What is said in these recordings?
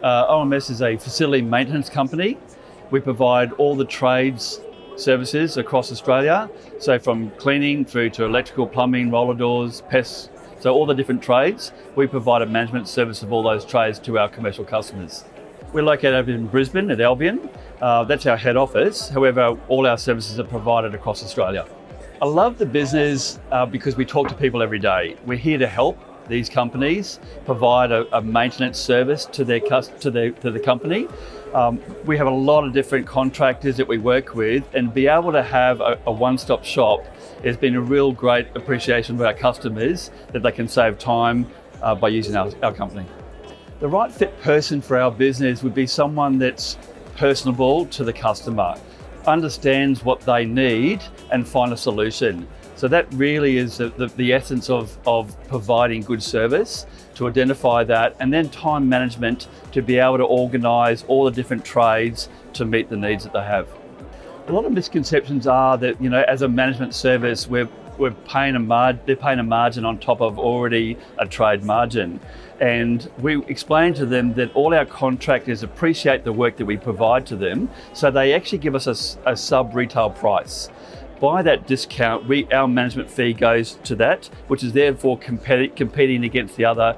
OMS is a facility maintenance company. We provide all the trades services across Australia, so from cleaning through to electrical, plumbing, roller doors, pests, so all the different trades. We provide a management service of all those trades to our commercial customers. We're located over in Brisbane at Albion. That's our head office. However, all our services are provided across Australia. I love the business because we talk to people every day. We're here to help these companies provide a maintenance service to the company. We have a lot of different contractors that we work with, and be able to have a one-stop shop has been a real great appreciation for our customers that they can save time by using our company. The right fit person for our business would be someone that's personable to the customer, understands what they need and find a solution. So that really is the essence of providing good service, to identify that, and then time management to be able to organise all the different trades to meet the needs that they have. A lot of misconceptions are that, as a management service, they're paying a margin on top of already a trade margin. And we explain to them that all our contractors appreciate the work that we provide to them, so they actually give us a sub-retail price. By that discount, our management fee goes to that, which is therefore competing against the other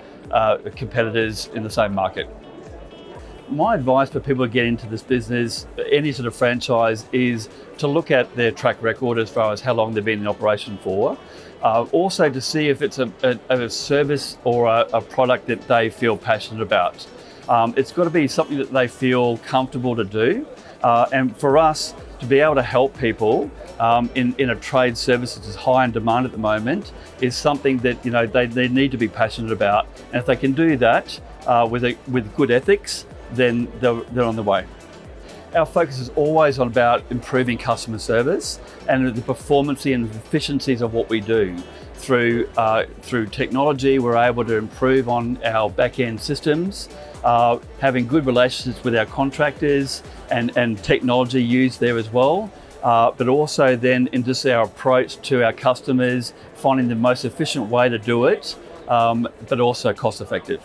competitors in the same market. My advice for people to get into this business, any sort of franchise, is to look at their track record as far as how long they've been in operation for. Also to see if it's a service or a product that they feel passionate about. It's got to be something that they feel comfortable to do. And for us to be able to help people in a trade service that is high in demand at the moment is something that they need to be passionate about. And if they can do that with good ethics, then they're on the way. Our focus is always on about improving customer service and the performance and efficiencies of what we do. Through technology, we're able to improve on our back-end systems, having good relationships with our contractors and technology used there as well. But also then in just our approach to our customers, finding the most efficient way to do it, but also cost effective.